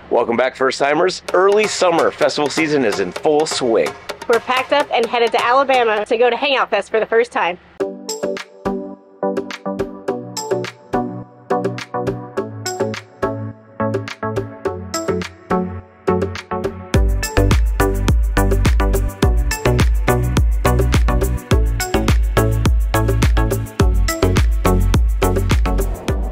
Welcome back, first timers. Early summer festival season is in full swing. We're packed up and headed to Alabama to go to Hangout Fest for the first time.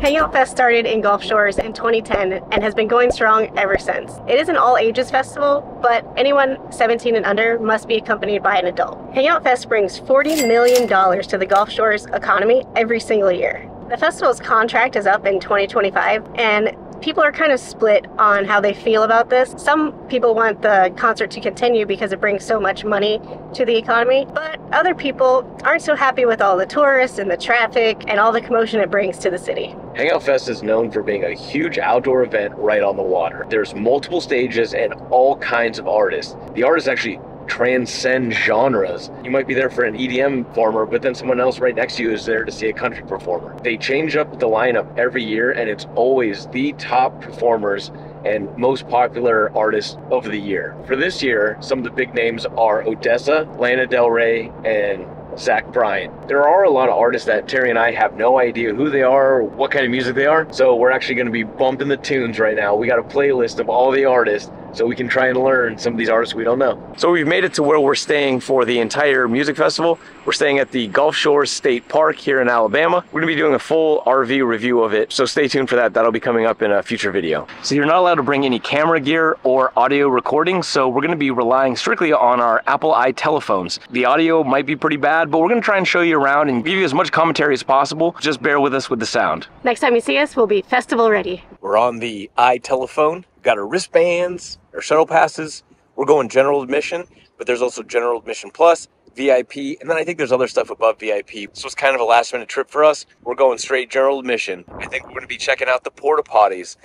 Hangout Fest started in Gulf Shores in 2010 and has been going strong ever since. It is an all ages festival, but anyone 17 and under must be accompanied by an adult. Hangout Fest brings $40 million to the Gulf Shores economy every single year. The festival's contract is up in 2025, and people are kind of split on how they feel about this. Some people want the concert to continue because it brings so much money to the economy, but other people aren't so happy with all the tourists and the traffic and all the commotion it brings to the city. Hangout Fest is known for being a huge outdoor event right on the water. There's multiple stages and all kinds of artists. The artists actually transcend genres. You might be there for an EDM performer, but then someone else right next to you is there to see a country performer. They change up the lineup every year, and it's always the top performers and most popular artists of the year. For this year, some of the big names are Odessa, Lana Del Rey, and Zach Bryan. There are a lot of artists that Terry and I have no idea who they are or what kind of music they are, so we're actually going to be bumping the tunes right now. We got a playlist of all the artists so we can try and learn some of these artists we don't know. So we've made it to where we're staying for the entire music festival. We're staying at the Gulf Shores State Park here in Alabama. We're gonna be doing a full RV review of it, so stay tuned for that. That'll be coming up in a future video. So you're not allowed to bring any camera gear or audio recording, so we're gonna be relying strictly on our Apple iTelephones. The audio might be pretty bad, but we're gonna try and show you around and give you as much commentary as possible. Just bear with us with the sound. Next time you see us, we'll be festival ready. We're on the iTelephone. We've got our wristbands, our shuttle passes. We're going general admission, but there's also general admission plus, VIP, and then I think there's other stuff above VIP. This was kind of a last minute trip for us. We're going straight general admission. I think we're gonna be checking out the porta potties,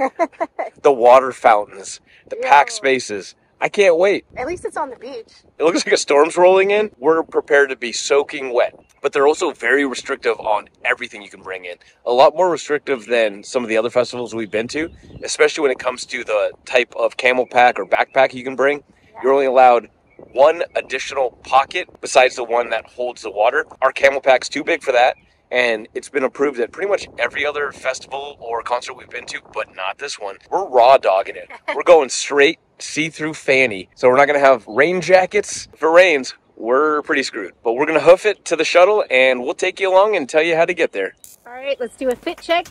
the water fountains, the packed spaces. I can't wait. At least it's on the beach. It looks like a storm's rolling in. We're prepared to be soaking wet, but they're also very restrictive on everything you can bring in. A lot more restrictive than some of the other festivals we've been to, especially when it comes to the type of camel pack or backpack you can bring. You're only allowed one additional pocket besides the one that holds the water. Our camel pack's too big for that, and it's been approved at pretty much every other festival or concert we've been to, but not this one. We're raw dogging it. We're going straight see-through fanny. So we're not gonna have rain jackets. If it rains, we're pretty screwed. But we're gonna hoof it to the shuttle and we'll take you along and tell you how to get there. All right, let's do a fit check.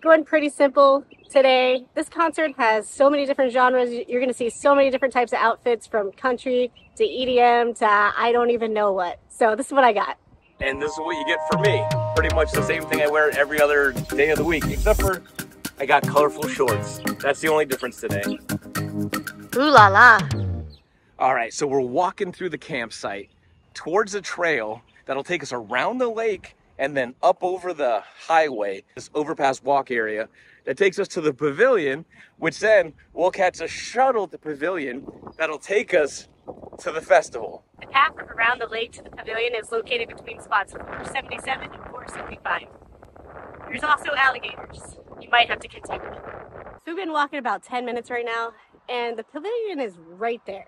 Going pretty simple today. This concert has so many different genres. You're gonna see so many different types of outfits, from country to EDM to I don't even know what. So this is what I got. And this is what you get for me. Pretty much the same thing I wear every other day of the week, except for I got colorful shorts. That's the only difference today. Ooh la la. All right, so we're walking through the campsite towards a trail that'll take us around the lake and then up over the highway, this overpass walk area that takes us to the pavilion, which then we'll catch a shuttle to the pavilion that'll take us to the festival. The path from around the lake to the pavilion is located between spots 477 and 475. There's also alligators. You might have to contend with. So we've been walking about 10 minutes right now, and the pavilion is right there.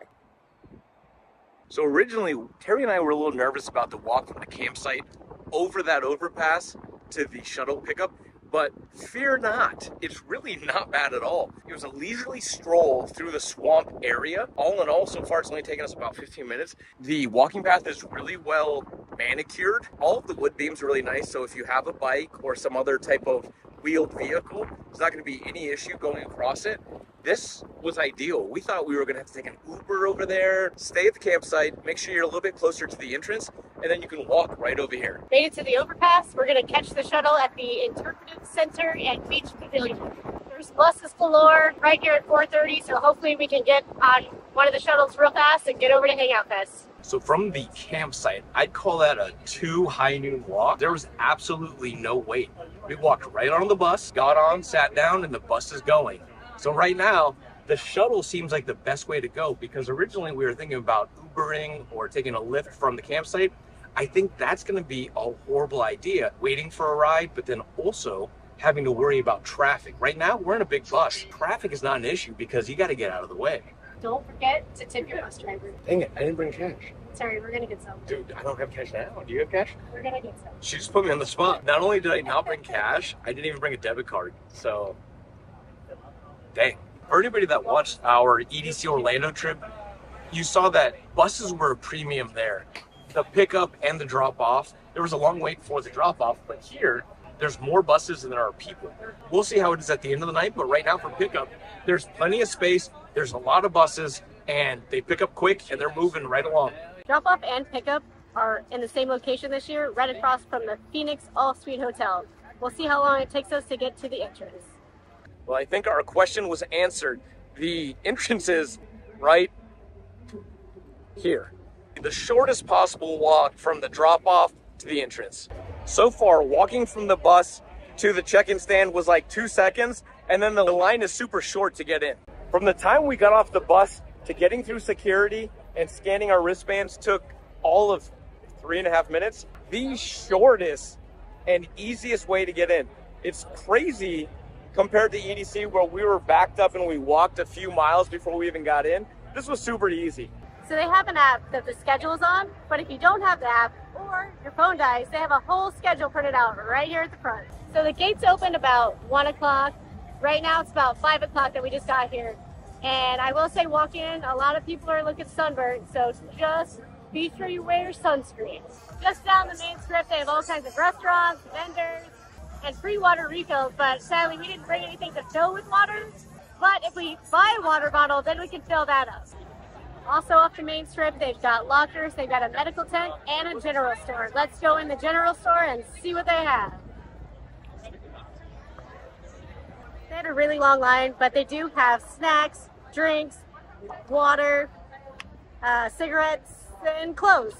So originally, Terry and I were a little nervous about the walk from the campsite over that overpass to the shuttle pickup, but fear not, it's really not bad at all. It was a leisurely stroll through the swamp area. All in all, so far it's only taken us about 15 minutes. The walking path is really well manicured. All of the wood beams are really nice, so if you have a bike or some other type of wheeled vehicle, there's not going to be any issue going across it. This was ideal. We thought we were going to have to take an Uber over there, stay at the campsite, make sure you're a little bit closer to the entrance, and then you can walk right over here. Made it to the overpass. We're going to catch the shuttle at the Interpretive Center and Beach Pavilion. There's buses galore right here at 4:30, so hopefully we can get on one of the shuttles real fast and get over to Hangout Fest. So from the campsite, I'd call that a 2 high noon walk. There was absolutely no wait. We walked right on the bus, got on, sat down, and the bus is going. So right now, the shuttle seems like the best way to go, because originally we were thinking about Ubering or taking a lift from the campsite. I think that's going to be a horrible idea, waiting for a ride, but then also having to worry about traffic. Right now, we're in a big bus. Traffic is not an issue because you got to get out of the way. Don't forget to tip your bus driver. Dang it, I didn't bring cash. Sorry, we're gonna get some. Dude, I don't have cash now. Do you have cash? We're gonna get some. She just put me on the spot. Not only did I not bring cash, I didn't even bring a debit card. So, dang. For anybody that watched our EDC Orlando trip, you saw that buses were a premium there. The pickup and the drop off, there was a long wait for the drop off, but here, there's more buses than there are people. We'll see how it is at the end of the night, but right now for pickup, there's plenty of space, there's a lot of buses, and they pick up quick and they're moving right along. Drop off and pickup are in the same location this year, right across from the Phoenix All Suite Hotel. We'll see how long it takes us to get to the entrance. Well, I think our question was answered. The entrance is right here. The shortest possible walk from the drop-off to the entrance. So far, walking from the bus to the check-in stand was like 2 seconds, and then the line is super short to get in. From the time we got off the bus to getting through security and scanning our wristbands took all of 3.5 minutes. The shortest and easiest way to get in. It's crazy compared to EDC where we were backed up and we walked a few miles before we even got in. This was super easy. So they have an app that the schedule is on, but if you don't have the app or your phone dies, they have a whole schedule printed out right here at the front. So the gates opened about 1 o'clock. Right now it's about 5 o'clock that we just got here. And I will say walking in, a lot of people are looking sunburned, so just be sure you wear your sunscreen. Just down the main strip, they have all kinds of restaurants, vendors, and free water refills, but sadly we didn't bring anything to fill with water. But if we buy a water bottle, then we can fill that up. Also off the main strip, they've got lockers, they've got a medical tent, and a general store. Let's go in the general store and see what they have. They had a really long line, but they do have snacks, drinks, water, cigarettes, and clothes.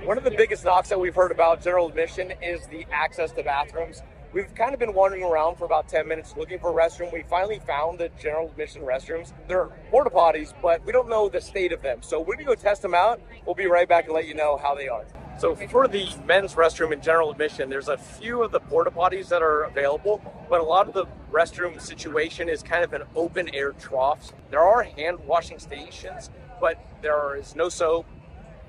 One of the biggest knocks that we've heard about general admission is the access to bathrooms. We've kind of been wandering around for about 10 minutes looking for a restroom. We finally found the general admission restrooms. They're porta potties, but we don't know the state of them. So we're gonna go test them out. We'll be right back and let you know how they are. So for the men's restroom in general admission, there's a few of the porta potties that are available, but a lot of the restroom situation is kind of an open air trough. There are hand washing stations, but there is no soap,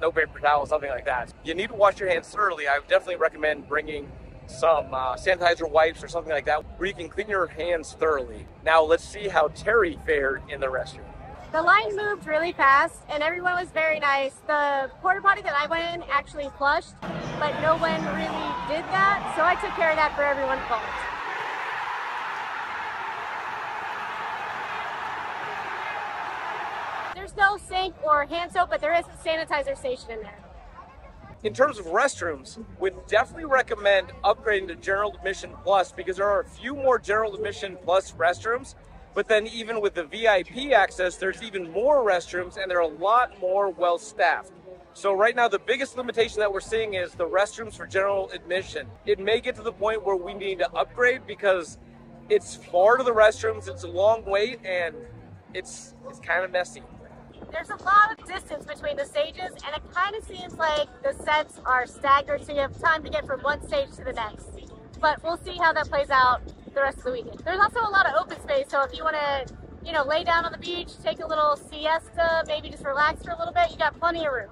no paper towels, something like that. You need to wash your hands thoroughly. I would definitely recommend bringing some sanitizer wipes or something like that where you can clean your hands thoroughly. Now let's see how Terry fared in the restroom. The line moved really fast and everyone was very nice. The porta potty that I went in actually flushed, but no one really did that, so I took care of that for everyone involved. There's no sink or hand soap, but there is a sanitizer station in there. In terms of restrooms, we'd definitely recommend upgrading to General Admission Plus because there are a few more General Admission Plus restrooms, but then even with the VIP access, there's even more restrooms and they're a lot more well-staffed. So right now, the biggest limitation that we're seeing is the restrooms for General Admission. It may get to the point where we need to upgrade because it's far to the restrooms, it's a long wait, and it's kind of messy. There's a lot of distance between the stages, and it kind of seems like the sets are staggered, so you have time to get from one stage to the next. But we'll see how that plays out the rest of the weekend. There's also a lot of open space, so if you want to, lay down on the beach, take a little siesta, maybe just relax for a little bit, you got plenty of room.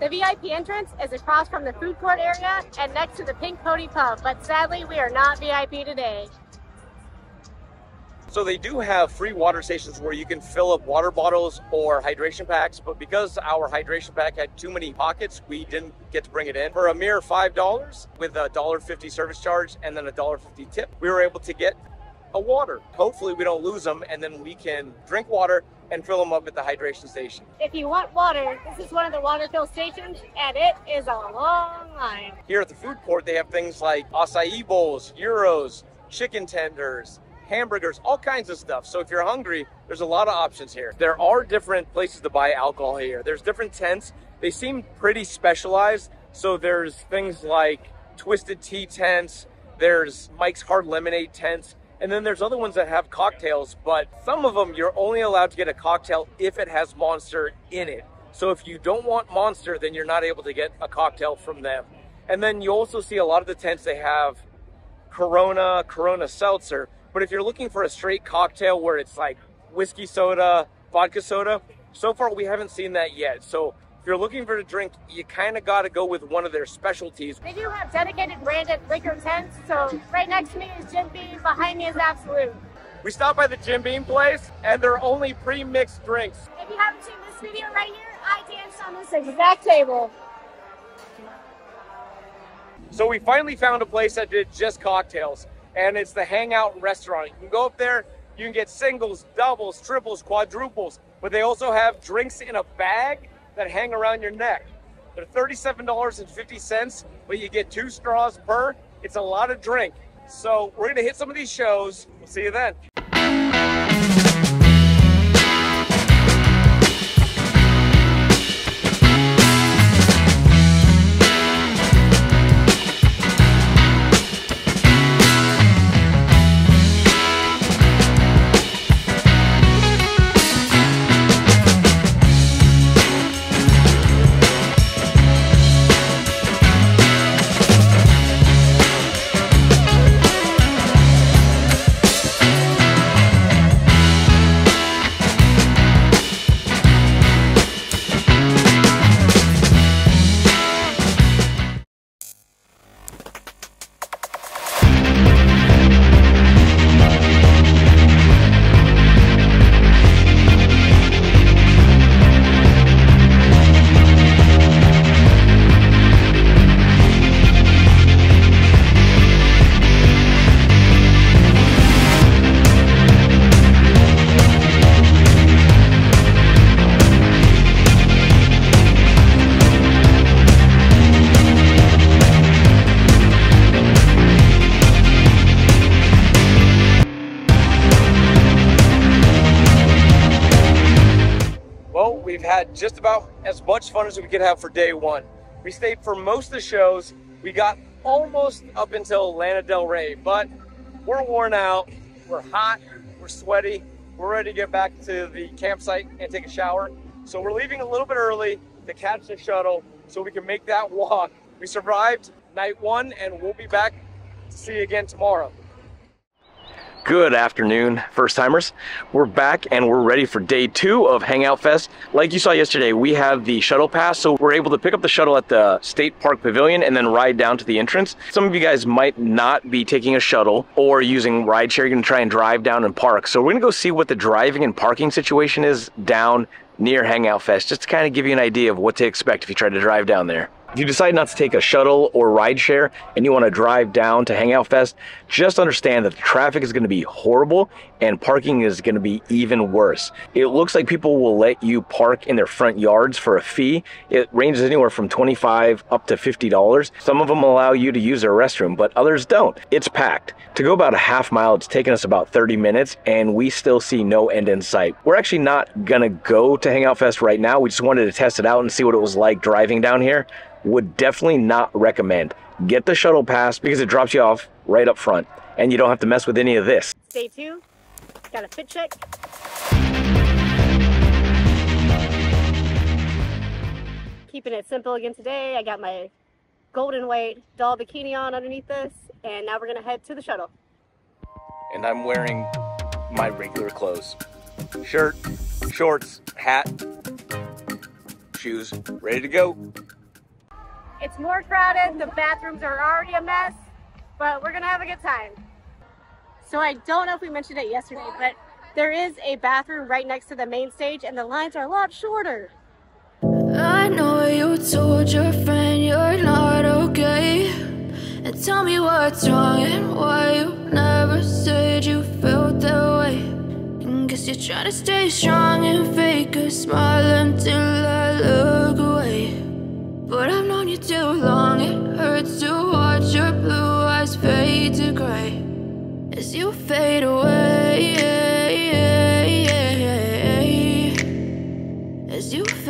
The VIP entrance is across from the food court area and next to the Pink Pony Pub, but sadly we are not VIP today. So they do have free water stations where you can fill up water bottles or hydration packs, but because our hydration pack had too many pockets, we didn't get to bring it in. For a mere $5 with a $1.50 service charge and then a $1.50 tip, we were able to get a water. Hopefully we don't lose them and then we can drink water and fill them up at the hydration station. If you want water, this is one of the water fill stations and it is a long line. Here at the food court, they have things like acai bowls, gyros, chicken tenders, hamburgers, all kinds of stuff. So if you're hungry, There's a lot of options here. There are different places to buy alcohol here. There's different tents. They seem pretty specialized. So there's things like Twisted Tea tents, there's Mike's Hard Lemonade tents, and then there's other ones that have cocktails, but some of them you're only allowed to get a cocktail if it has Monster in it. So if you don't want Monster, then you're not able to get a cocktail from them. And then you also see a lot of the tents, they have Corona Seltzer, but if you're looking for a straight cocktail where it's like whiskey soda, vodka soda, so far we haven't seen that yet. So if you're looking for a drink, you kind of got to go with one of their specialties. They do have dedicated branded liquor tents, so right next to me is Jim Beam, behind me is Absolute. We stopped by the Jim Beam place, and they're only pre-mixed drinks. If you haven't seen this video right here, I danced on this exact table. So we finally found a place that did just cocktails, and it's the Hangout restaurant. You can go up there, you can get singles, doubles, triples, quadruples, but they also have drinks in a bag that hang around your neck. They're $37.50, but you get 2 straws per. It's a lot of drink. So we're gonna hit some of these shows. We'll see you then. We've had just about as much fun as we could have for day one. We stayed for most of the shows. We got almost up until Lana Del Rey, but we're worn out, we're hot, we're sweaty, we're ready to get back to the campsite and take a shower. So we're leaving a little bit early to catch the shuttle so we can make that walk. We survived night one, and we'll be back to see you again tomorrow. Good afternoon, first timers. We're back and we're ready for day 2 of Hangout Fest. Like you saw yesterday, we have the shuttle pass, so we're able to pick up the shuttle at the State Park Pavilion and then ride down to the entrance. Some of you guys might not be taking a shuttle or using rideshare. You're gonna try and drive down and park. So we're gonna go see what the driving and parking situation is down near Hangout Fest, just to kind of give you an idea of what to expect if you try to drive down there. If you decide not to take a shuttle or rideshare and you want to drive down to Hangout Fest, just understand that the traffic is going to be horrible and parking is going to be even worse. It looks like people will let you park in their front yards for a fee. It ranges anywhere from $25 up to $50. Some of them allow you to use their restroom, but others don't. It's packed. To go about a half mile, it's taken us about 30 minutes and we still see no end in sight. We're actually not going to go to Hangout Fest right now. We just wanted to test it out and see what it was like driving down here. Would definitely not recommend. Get the shuttle pass because it drops you off right up front and you don't have to mess with any of this. Day 2, got a fit check. Keeping it simple again today. I got my golden weight doll bikini on underneath this, and now we're gonna head to the shuttle. And I'm wearing my regular clothes. Shirt, shorts, hat, shoes, ready to go. It's more crowded, the bathrooms are already a mess, but we're gonna have a good time. So I don't know if we mentioned it yesterday, but there is a bathroom right next to the main stage and the lines are a lot shorter. I know you told your friend you're not okay, and tell me what's wrong and why you never said you felt that way. And guess you're trying to stay strong and fake a smile until I look away. But I've known you too long, it hurts to watch your blue eyes fade to gray as you fade away.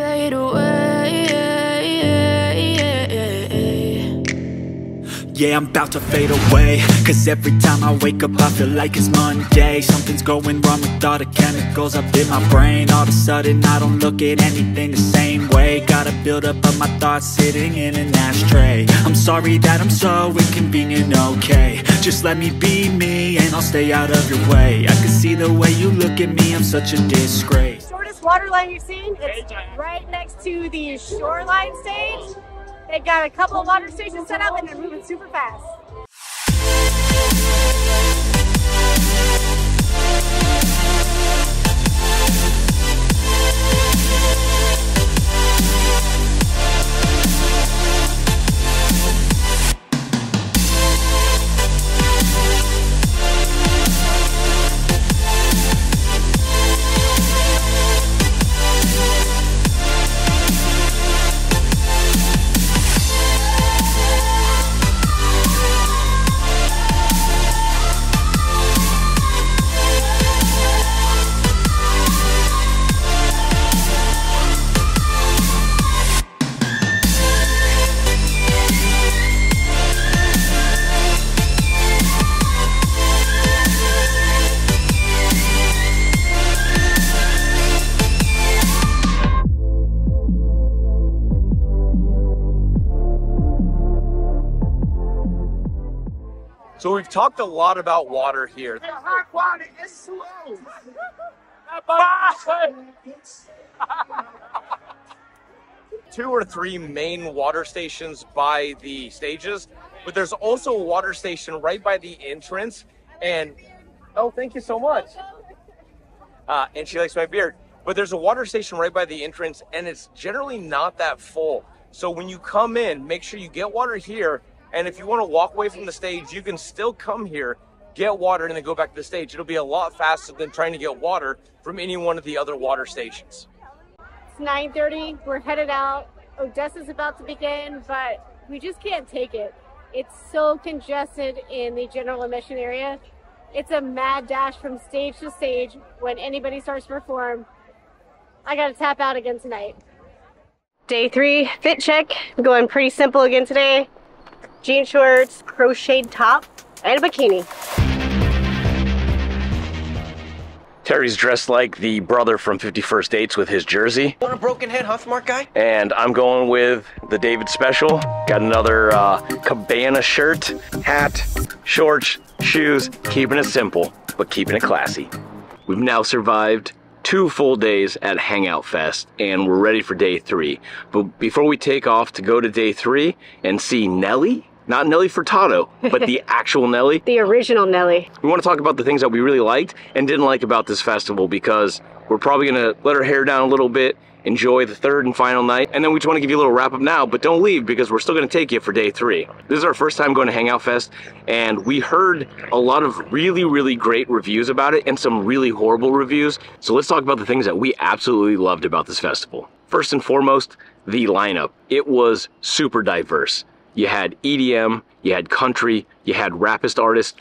fade away. Yeah, I'm about to fade away, cause every time I wake up I feel like it's Monday. Something's going wrong with all the chemicals up in my brain. All of a sudden I don't look at anything the same way. Got a buildup of my thoughts sitting in an ashtray. I'm sorry that I'm so inconvenient, okay. Just let me be me and I'll stay out of your way. I can see the way you look at me, I'm such a disgrace. Shortest water line you've seen, it's right next to the shoreline stage. They've got a couple of water stations set up and they're moving super fast. So we've talked a lot about water here. Two or three main water stations by the stages, but there's also a water station right by the entrance. And oh, thank you so much. And she likes my beard. But there's a water station right by the entrance, and it's generally not that full. So when you come in, make sure you get water here. And if you want to walk away from the stage, you can still come here, get water, and then go back to the stage. It'll be a lot faster than trying to get water from any one of the other water stations. It's 9:30, we're headed out. Odessa's about to begin, but we just can't take it. It's so congested in the general admission area. It's a mad dash from stage to stage when anybody starts to perform. I gotta tap out again tonight. Day 3, fit check. I'm going pretty simple again today. Jean shorts, crocheted top, and a bikini. Terry's dressed like the brother from 50 First Dates with his jersey. Want a broken head, huh, smart guy? And I'm going with the David Special. Got another Cabana shirt, hat, shorts, shoes, keeping it simple, but keeping it classy. We've now survived 2 full days at Hangout Fest, and we're ready for day 3. But before we take off to go to day 3 and see Nelly, not Nelly Furtado, but the actual Nelly. The original Nelly. We want to talk about the things that we really liked and didn't like about this festival, because we're probably going to let our hair down a little bit, enjoy the 3rd and final night, and then we just want to give you a little wrap up now, but don't leave because we're still going to take you for day 3. This is our first time going to Hangout Fest, and we heard a lot of really, really great reviews about it and some really horrible reviews. So let's talk about the things that we absolutely loved about this festival. First and foremost, the lineup. It was super diverse. You had EDM, you had country, you had rapist artists.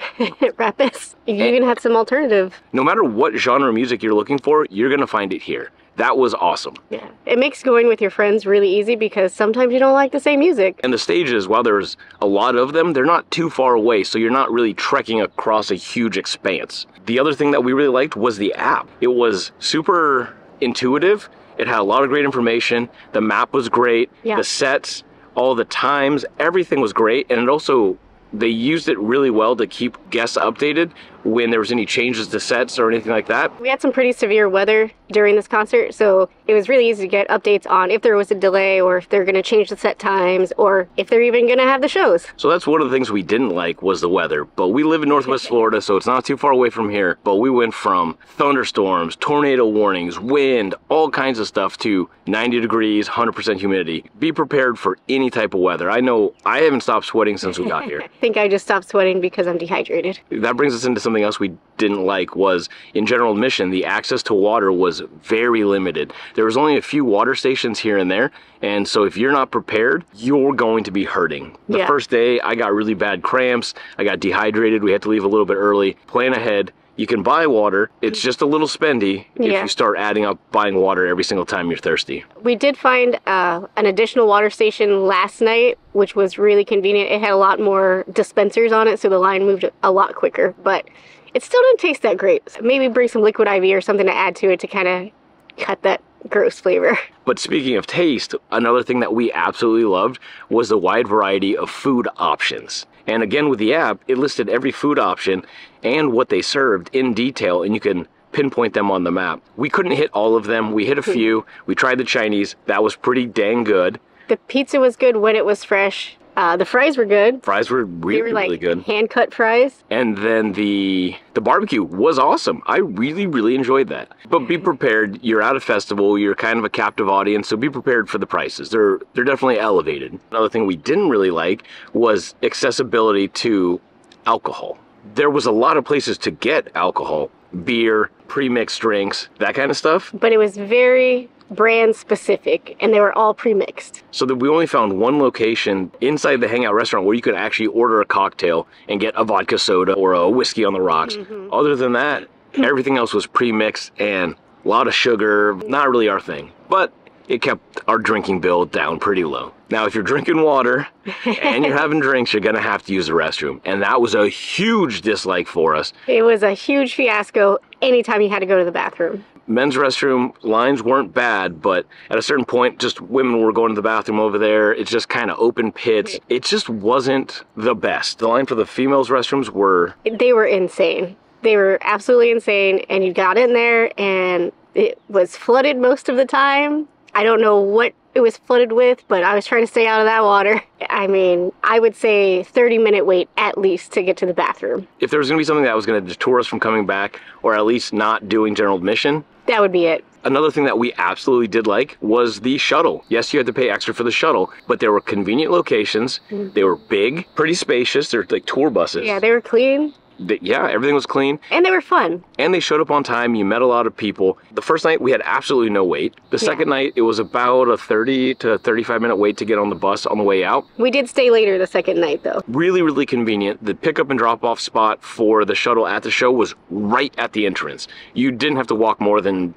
Rapist? You even had some alternative. No matter what genre of music you're looking for, you're gonna find it here. That was awesome. Yeah, it makes going with your friends really easy because sometimes you don't like the same music. And the stages, while there's a lot of them, they're not too far away, so you're not really trekking across a huge expanse. The other thing that we really liked was the app. It was super intuitive. It had a lot of great information. The map was great. Yeah. The sets, all the times, everything was great. And it also, they used it really well to keep guests updated when there was any changes to sets or anything like that. We had some pretty severe weather during this concert, so it was really easy to get updates on if there was a delay or if they're going to change the set times or if they're even going to have the shows. So that's one of the things we didn't like was the weather. But we live in Northwest Florida, so it's not too far away from here. But we went from thunderstorms, tornado warnings, wind, all kinds of stuff to 90 degrees, 100% humidity. Be prepared for any type of weather. I know I haven't stopped sweating since we got here. I think I just stopped sweating because I'm dehydrated. That brings us into something else we didn't like was, in general admission, the access to water was very limited. There was only a few water stations here and there, and so if you're not prepared, you're going to be hurting. The first day, I got really bad cramps, I got dehydrated, we had to leave a little bit early. Plan ahead, You can buy water. It's just a little spendy if Yeah. you start adding up buying water every single time you're thirsty. We did find an additional water station last night, which was really convenient. It had a lot more dispensers on it, so the line moved a lot quicker, but it still didn't taste that great. So maybe bring some liquid IV or something to add to it to kind of cut that gross flavor. But speaking of taste, another thing that we absolutely loved was the wide variety of food options. And again, with the app, it listed every food option and what they served in detail, and you can pinpoint them on the map. We couldn't hit all of them. We hit a few. We tried the Chinese. That was pretty dang good. The pizza was good when it was fresh. The fries were good. Fries were They were like really good. hand-cut fries. And then the barbecue was awesome. I really enjoyed that. But be prepared. You're at a festival. You're kind of a captive audience, so be prepared for the prices. They're definitely elevated. Another thing we didn't really like was accessibility to alcohol. There was a lot of places to get alcohol, beer, pre-mixed drinks, that kind of stuff. But it was very brand specific, and they were all pre-mixed. So that we only found one location inside the Hangout restaurant where you could actually order a cocktail and get a vodka soda or a whiskey on the rocks. Other than that, everything else was pre-mixed and a lot of sugar, not really our thing. But it kept our drinking bill down pretty low. Now, if you're drinking water and you're having drinks, you're gonna have to use the restroom. And that was a huge dislike for us. It was a huge fiasco anytime you had to go to the bathroom. Men's restroom lines weren't bad, but at a certain point, just women were going to the bathroom over there. It's just kind of open pits. It just wasn't the best. The line for the females' restrooms They were insane. They were absolutely insane, and you got in there, and it was flooded most of the time. I don't know what it was flooded with, but I was trying to stay out of that water. I mean, I would say 30-minute wait at least to get to the bathroom. If there was going to be something that was going to deter us from coming back, or at least not doing general admission, That would be it. another thing that we absolutely did like was the shuttle. Yes, you had to pay extra for the shuttle, but there were convenient locations. They were big, pretty spacious. They're like tour buses. Yeah, they were clean, Yeah, everything was clean. and they were fun. And they showed up on time. You met a lot of people. The first night, we had absolutely no wait. The second night, it was about a 30 to 35-minute wait to get on the bus on the way out. We did stay later the second night, though. Really convenient. The pickup and drop-off spot for the shuttle at the show was right at the entrance. You didn't have to walk more than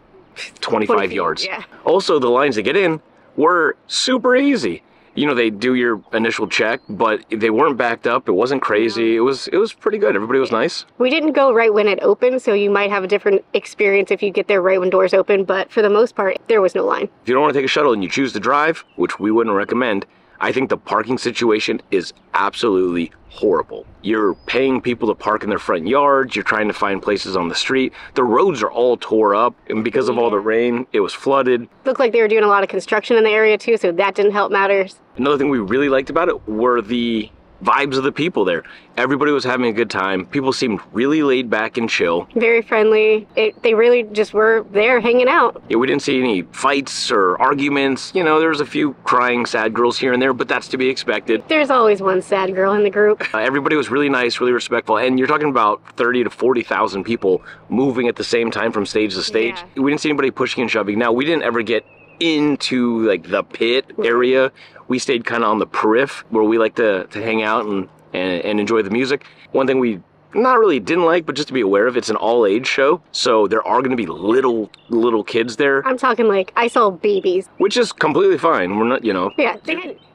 25 yards. Yeah. Also, the lines to get in were super easy. You know, they do your initial check, but they weren't backed up. It wasn't crazy. It was pretty good. Everybody was nice. We didn't go right when it opened, so you might have a different experience if you get there right when doors open, but for the most part, there was no line. If you don't want to take a shuttle and you choose to drive, which we wouldn't recommend, I think the parking situation is absolutely horrible. You're paying people to park in their front yards. You're trying to find places on the street. The roads are all tore up, and because of all the rain, it was flooded. Looked like they were doing a lot of construction in the area too, so that didn't help matters. Another thing we really liked about it were the vibes of the people there. Everybody was having a good time. People seemed really laid back and chill. Very friendly. They really just were there hanging out. Yeah, we didn't see any fights or arguments. You know, there was a few crying sad girls here and there, but that's to be expected. There's always one sad girl in the group. Everybody was really nice, really respectful, and you're talking about 30 to 40,000 people moving at the same time from stage to stage. Yeah. We didn't see anybody pushing and shoving. Now, we didn't ever get into like the pit area. We stayed kind of on the periph where we like to hang out and enjoy the music. One thing we not really didn't like, but just to be aware of, it's an all-age show, so there are going to be little kids there, I'm talking like I saw babies. which is completely fine. We're not, you know. Yeah,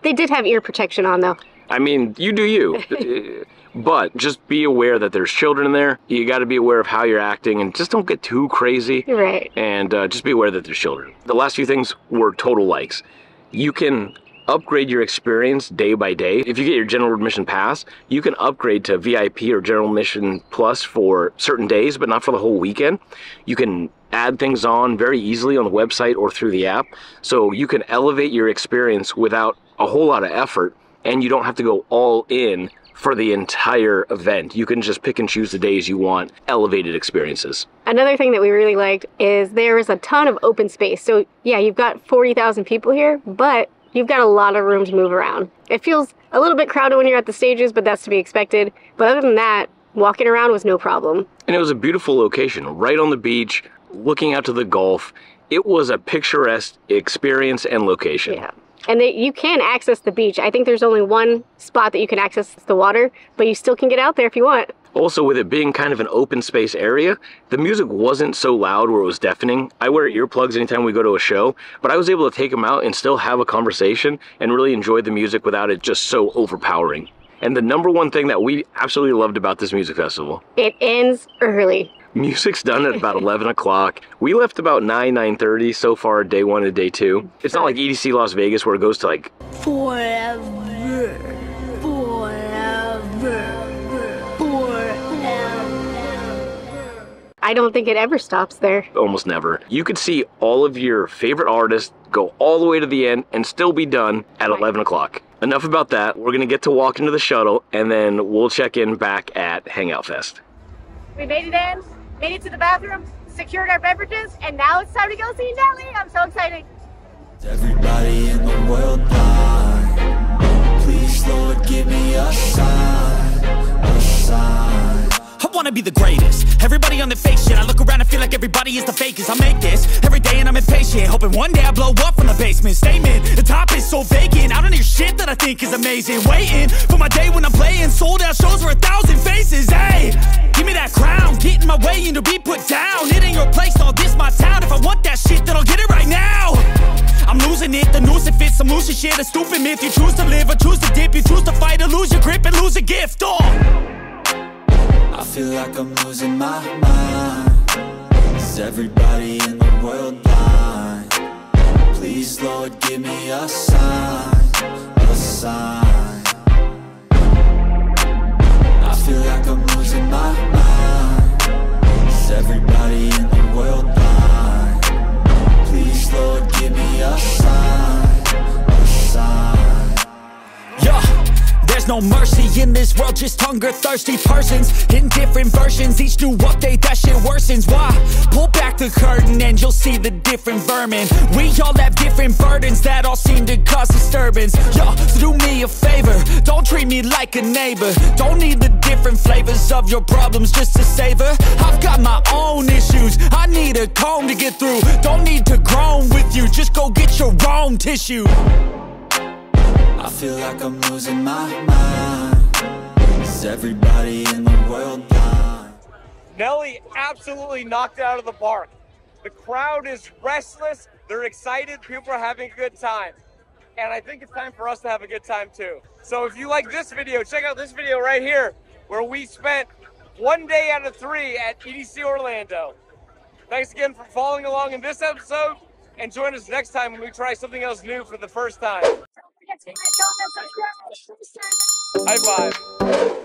they did have ear protection on though. I mean, you do you. But just be aware that there's children in there. You got to be aware of how you're acting, and just don't get too crazy. You're right. And just be aware that there's children. The last few things were total likes. You can upgrade your experience day by day. If you get your general admission pass, you can upgrade to VIP or general admission plus for certain days, but not for the whole weekend. You can add things on very easily on the website or through the app, so you can elevate your experience without a whole lot of effort, and you don't have to go all in for the entire event. You can just pick and choose the days you want elevated experiences. Another thing that we really liked is there is a ton of open space. So yeah, you've got 40,000 people here, but you've got a lot of room to move around. It feels a little bit crowded when you're at the stages, but that's to be expected. But other than that, walking around was no problem. And it was a beautiful location, right on the beach, looking out to the Gulf. It was a picturesque experience and location. Yeah. And you can access the beach. I think there's only one spot that you can access the water, but you still can get out there if you want. Also, with it being kind of an open space area, the music wasn't so loud where it was deafening. I wear earplugs anytime we go to a show, but I was able to take them out and still have a conversation and really enjoy the music without it just so overpowering. And the number one thing that we absolutely loved about this music festival: it ends early. Music's done at about 11 o'clock. We left about 9:30 so far, day one and day two. It's not like EDC Las Vegas where it goes to like Forever. I don't think it ever stops there. almost never. You could see all of your favorite artists go all the way to the end and still be done at 11 o'clock. Enough about that. We're gonna get to walk into the shuttle and then we'll check in back at Hangout Fest. We made it in, made it to the bathroom, secured our beverages, and now it's time to go see Nelly. I'm so excited. Everybody in the world blind. Please, Lord, give me a sign, a sign. I wanna be the greatest. Everybody on the fake shit. I look around and feel like everybody is the fakest. I make this every day and I'm impatient, hoping one day I blow up from the basement. Statement, the top is so vacant. I don't hear shit that I think is amazing. Waiting for my day when I'm playing sold out shows for 1,000 faces. Hey, give me that crown, get in my way and to be put down. It ain't your place, all this my town. If I want that shit, then I'll get it right now. I'm losing it, the noose it fits. I'm losing shit, a stupid myth. You choose to live or choose to dip. You choose to fight or lose your grip and lose a gift. I feel like I'm losing my mind. Is everybody in the world blind? Please, Lord, give me a sign, a sign. I feel like I'm losing my mind. Is everybody in the world blind? Please, Lord, give me a sign, a sign. Yeah. There's no mercy in this world, just hunger-thirsty persons in different versions. Each new update, that shit worsens. Why? Pull back the curtain and you'll see the different vermin. We all have different burdens that all seem to cause disturbance. Yo, so do me a favor, don't treat me like a neighbor. Don't need the different flavors of your problems just to savor. I've got my own issues, I need a comb to get through. Don't need to groan with you, just go get your own tissue. I feel like I'm losing my mind. Is everybody in the world blind? Nelly absolutely knocked it out of the park. The crowd is restless, they're excited, people are having a good time. And I think it's time for us to have a good time too. So if you like this video, check out this video right here, where we spent 1 day out of 3 at EDC Orlando. Thanks again for following along in this episode, and join us next time when we try something else new for the first time. High five.